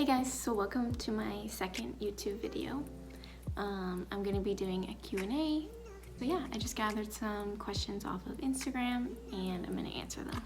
Hey guys, so welcome to my second YouTube video. I'm going to be doing a Q&A. But yeah, I just gathered some questions off of Instagram and I'm going to answer them.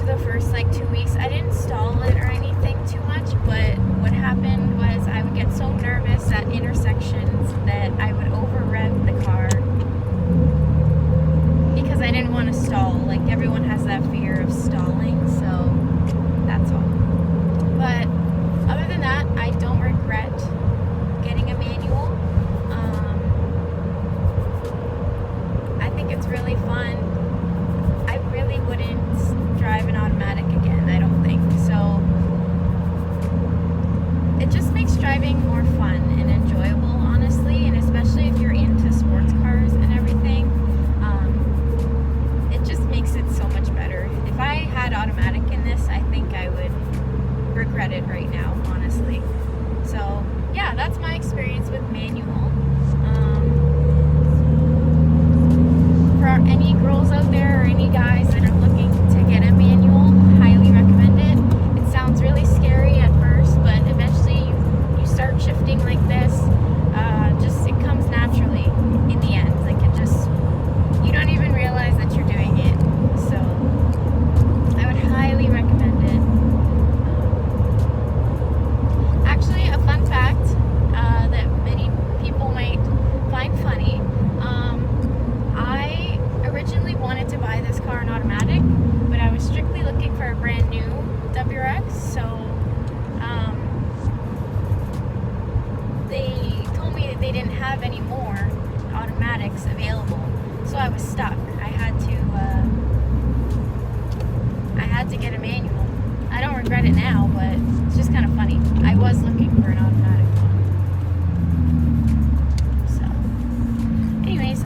The first 2 weeks I didn't stall it or anything too much, but what happened was I would get so nervous at intersections that I would over rev the car because I didn't want to stall. Everyone has that fear of stalling, so that's all. But other than that, I don't regret getting a manual. I think it's really fun. I really wouldn't drive an automatic again, I don't think. So it just makes driving more fun and enjoyable, honestly, and especially if you're into sports cars and everything, it just makes it so much better. If I had automatic in this, I think I would regret it right now, honestly. So yeah, that's my experience with manual. For any girls out there or any guys that are looking to get a manual, highly recommend it. It sounds really scary at first, but eventually you start shifting like this. It comes naturally in the end. You don't even realize that you're doing it. So I would highly recommend it. Actually, a fun fact that many people might find funny. I originally wanted to buy this car in automatic, but I was strictly looking for a brand new WRX, so they told me that they didn't have any more automatics available, so I was stuck. I had to get a manual. I don't regret it now, but it's just kind of funny. I was looking for an automatic one. So anyways,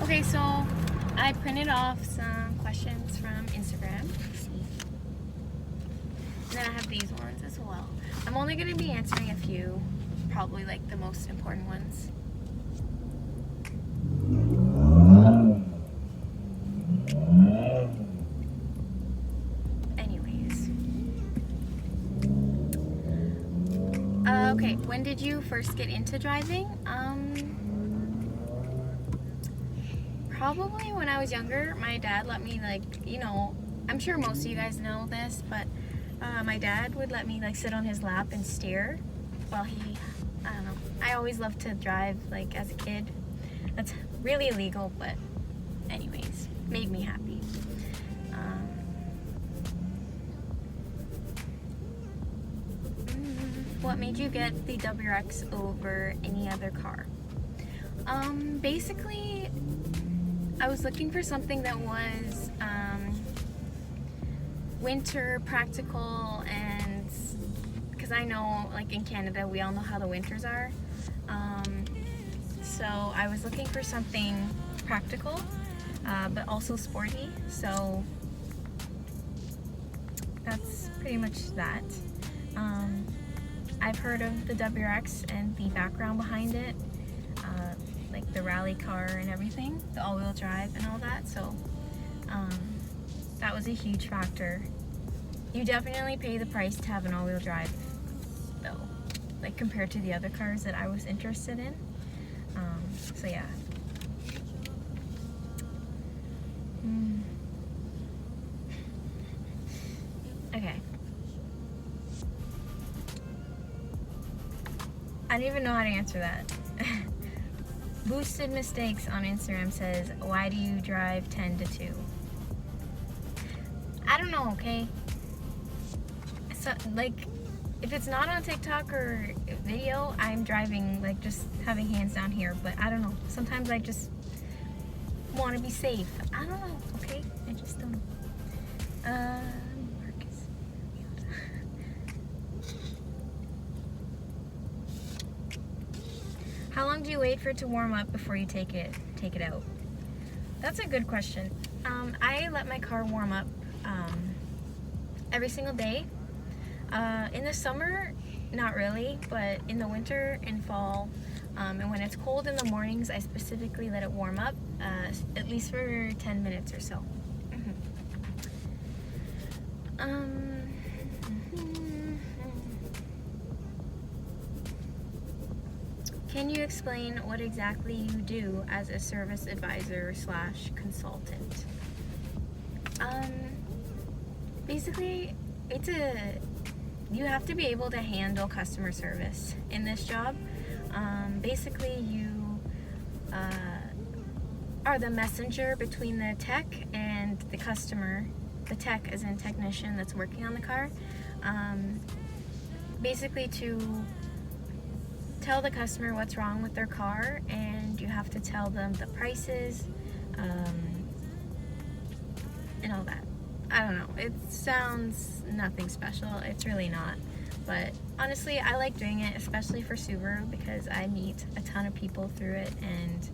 okay, so I printed off some questions from Instagram. And then I have these ones as well. I'm only going to be answering a few, probably the most important ones. Anyways. Okay, when did you first get into driving? Probably when I was younger. My dad let me, I'm sure most of you guys know this, but my dad would let me sit on his lap and steer while I don't know. I always loved to drive as a kid. That's really illegal, but anyways, made me happy. What made you get the WRX over any other car? Basically, I was looking for something that was winter practical, and because I know, like in Canada, we all know how the winters are. So I was looking for something practical, but also sporty. So that's pretty much that. I've heard of the WRX and the background behind it, like the rally car and everything, the all-wheel drive and all that. So that was a huge factor. You definitely pay the price to have an all-wheel drive, though, like compared to the other cars that I was interested in. So yeah. Okay. I don't even know how to answer that. Boosted Mistakes on Instagram says, why do you drive 10 to 2? I don't know, okay? So, like, if it's not on TikTok or video, I'm driving, like, just having hands down here. But I don't know. Sometimes I just want to be safe. I don't know, okay? I just don't know. Marcus. How long do you wait for it to warm up before you take it out? That's a good question. I let my car warm up every single day. In the summer, not really, but in the winter and fall, and when it's cold in the mornings, I specifically let it warm up, at least for 10 minutes or so. Can you explain what exactly you do as a service advisor / consultant? Basically, you have to be able to handle customer service in this job. Basically, you are the messenger between the tech and the customer. The tech as in technician that's working on the car. Basically to tell the customer what's wrong with their car, and you have to tell them the prices, and all that. I don't know, it sounds nothing special, it's really not, but honestly I like doing it, especially for Subaru, because I meet a ton of people through it, and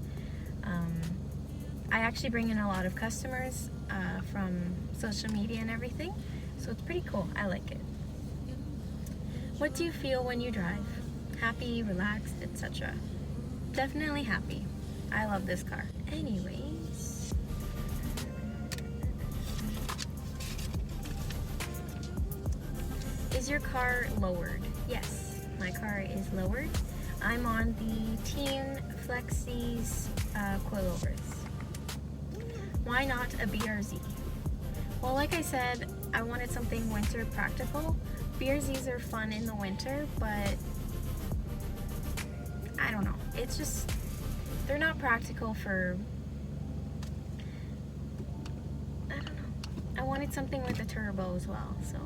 I actually bring in a lot of customers from social media and everything, so it's pretty cool. I like it. What do you feel when you drive? Happy, relaxed, etc. Definitely happy. I love this car. Anyways. Is your car lowered? Yes, my car is lowered. I'm on the Team Flexi's coilovers. Why not a BRZ? Well, like I said, I wanted something winter practical. BRZs are fun in the winter, but I don't know. It's just, they're not practical for, I don't know. I wanted something with a turbo as well, so.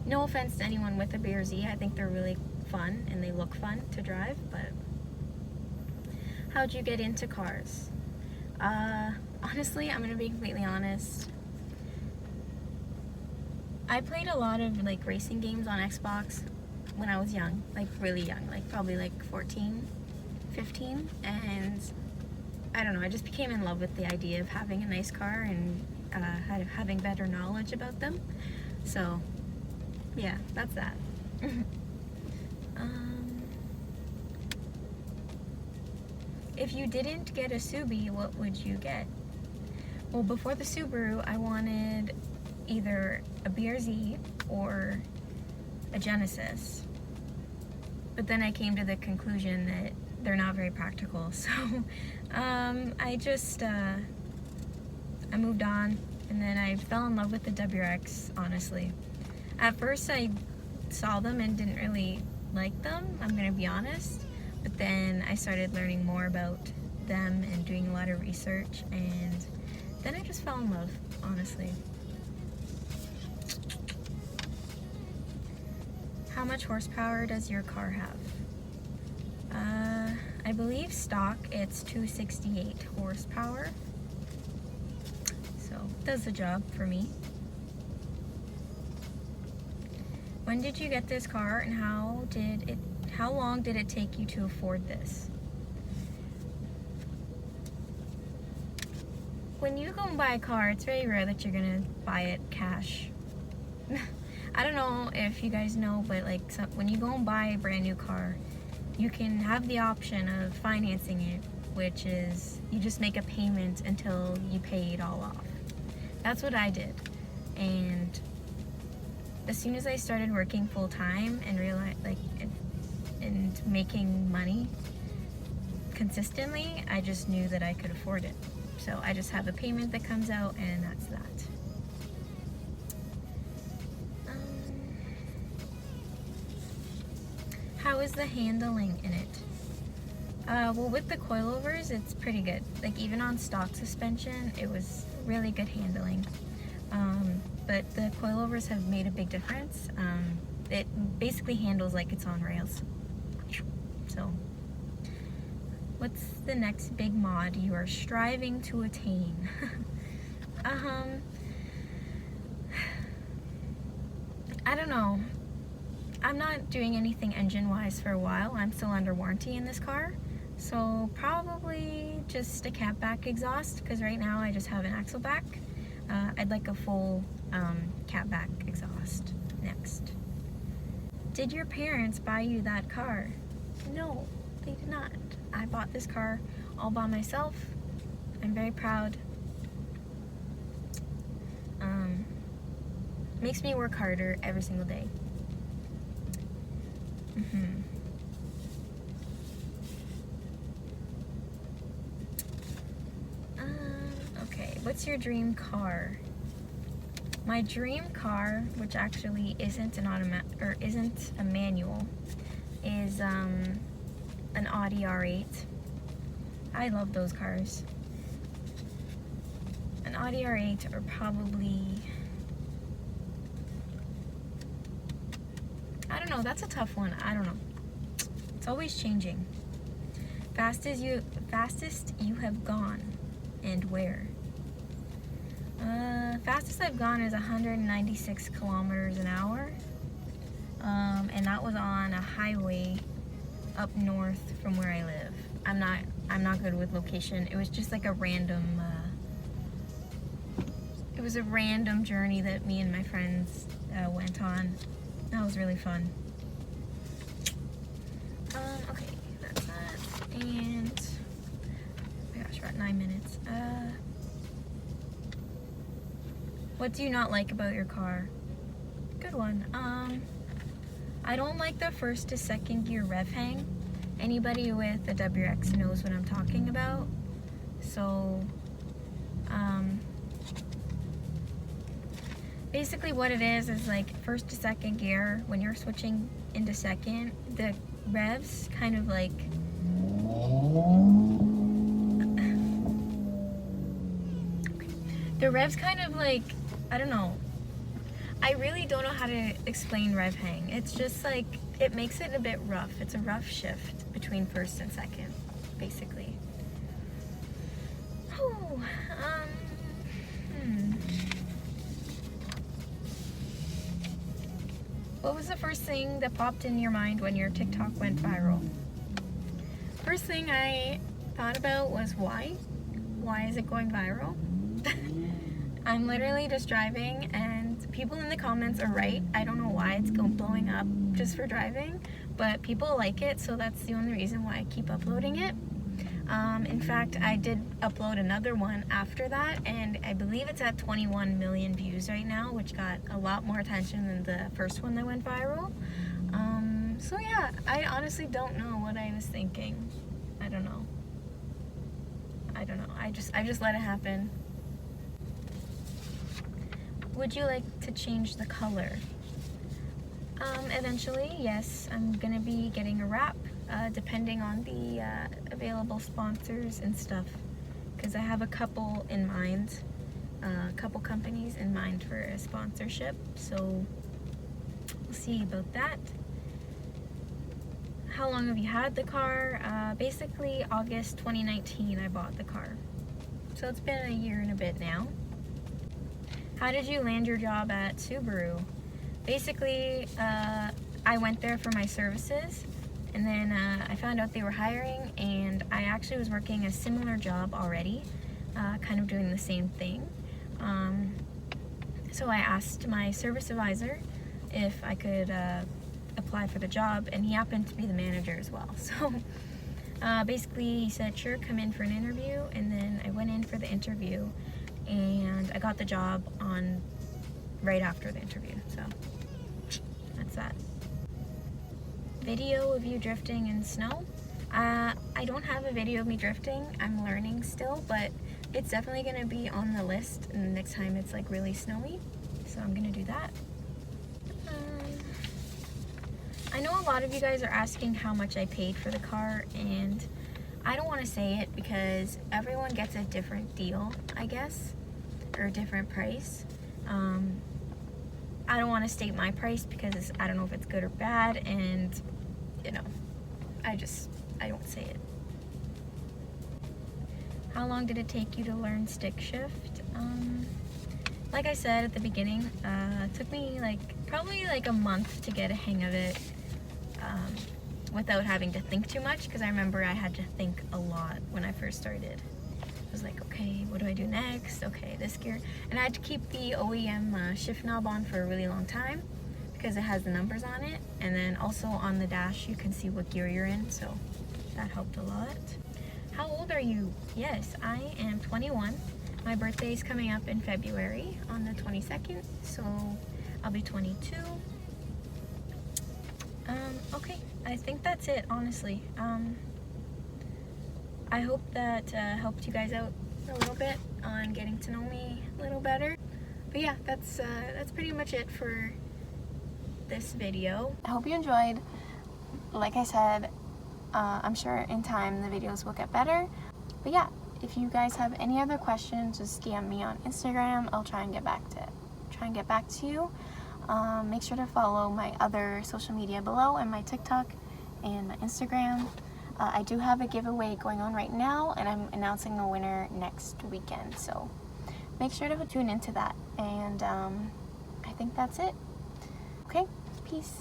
No offense to anyone with a BRZ. I think they're really fun and they look fun to drive, but how'd you get into cars? Honestly, I'm gonna be completely honest. I played a lot of like racing games on Xbox when I was young, like really young, like probably like 14, 15, and I don't know, I just became in love with the idea of having a nice car and having better knowledge about them. So yeah, that's that. If you didn't get a Subi, what would you get? Well, before the Subaru, I wanted either a BRZ or a Genesis. But then I came to the conclusion that they're not very practical. So I just, I moved on, and then I fell in love with the WRX, honestly. At first I saw them and didn't really like them, I'm gonna be honest. But then I started learning more about them and doing a lot of research, and then I just fell in love, honestly. How much horsepower does your car have? I believe stock it's 268 horsepower. So does the job for me. When did you get this car and how long did it take you to afford this? When you go and buy a car, it's very rare that you're gonna buy it cash. I don't know if you guys know, but like when you go and buy a brand new car, you can have the option of financing it, which is you just make a payment until you pay it all off. That's what I did. And as soon as I started working full time and realized and making money consistently, I just knew that I could afford it. So I just have a payment that comes out, and that's that. How is the handling in it? Well, with the coilovers, it's pretty good. Like even on stock suspension, it was really good handling. But the coilovers have made a big difference. It basically handles like it's on rails. So, what's the next big mod you are striving to attain? I don't know. I'm not doing anything engine-wise for a while. I'm still under warranty in this car. So probably just a catback exhaust, because right now I just have an axle back. I'd like a full catback exhaust next. Did your parents buy you that car? No, they did not. I bought this car all by myself. I'm very proud. Makes me work harder every single day. Okay, what's your dream car? My dream car, which actually isn't isn't a manual, is an Audi R8. I love those cars. An Audi R8 or probably, I don't know, that's a tough one. I don't know. It's always changing. Fastest you have gone and where? Fastest I've gone is 196 kilometers an hour. And that was on a highway up north from where I live. I'm not good with location. It was just like a random it was a random journey that me and my friends went on. That was really fun. Okay, that's that. And oh my gosh, we're at 9 minutes. What do you not like about your car? Good one. I don't like the first to second gear rev hang. Anybody with a WX knows what I'm talking about. So, basically what it is like first to second gear, when you're switching into second, the revs kind of like I don't know. I really don't know how to explain rev hang. It's just like, it makes it a bit rough. It's a rough shift between first and second, basically. Oh, What was the first thing that popped in your mind when your TikTok went viral? First thing I thought about was why? Why is it going viral? I'm literally just driving, and people in the comments are right. I don't know why it's blowing up just for driving, but people like it, so that's the only reason why I keep uploading it. In fact, I did upload another one after that, and I believe it's at 21 million views right now, which got a lot more attention than the first one that went viral. So yeah, I honestly don't know what I was thinking. I don't know. I just let it happen. Would you like to change the color? Eventually, yes. I'm gonna be getting a wrap, depending on the available sponsors and stuff, because I have a couple in mind, a couple companies in mind for a sponsorship, so we'll see about that. how long have you had the car? Basically August 2019 I bought the car. So it's been a year and a bit now. How did you land your job at Subaru? Basically, I went there for my services, and then I found out they were hiring, and I actually was working a similar job already, kind of doing the same thing. So I asked my service advisor if I could apply for the job, and he happened to be the manager as well. So basically he said, sure, come in for an interview, and then I went in for the interview, and I got the job on right after the interview. So that's that. Video of you drifting in snow? I don't have a video of me drifting. I'm learning still, but it's definitely going to be on the list and next time it's like really snowy. So I'm going to do that. I know a lot of you guys are asking how much I paid for the car, and I don't want to say it because everyone gets a different deal, I guess, or a different price. I don't want to state my price because I don't know if it's good or bad, and you know, I don't say it. How long did it take you to learn stick shift? Like I said at the beginning, it took me probably a month to get a hang of it, without having to think too much, because I remember I had to think a lot when I first started. I was like, okay, what do I do next? Okay, this gear. And I had to keep the OEM shift knob on for a really long time because it has the numbers on it. And then also on the dash, you can see what gear you're in, so that helped a lot. How old are you? Yes, I am 21. My birthday is coming up in February on the 22nd, so I'll be 22. Okay, I think that's it, honestly. I hope that helped you guys out a little bit on getting to know me a little better. But yeah, that's pretty much it for this video. I hope you enjoyed. Like I said, I'm sure in time the videos will get better. But yeah, if you guys have any other questions, just DM me on Instagram. I'll try and get back to you. Make sure to follow my other social media below, and my TikTok and my Instagram. I do have a giveaway going on right now, and I'm announcing the winner next weekend, so make sure to tune into that. And I think that's it. Okay, peace.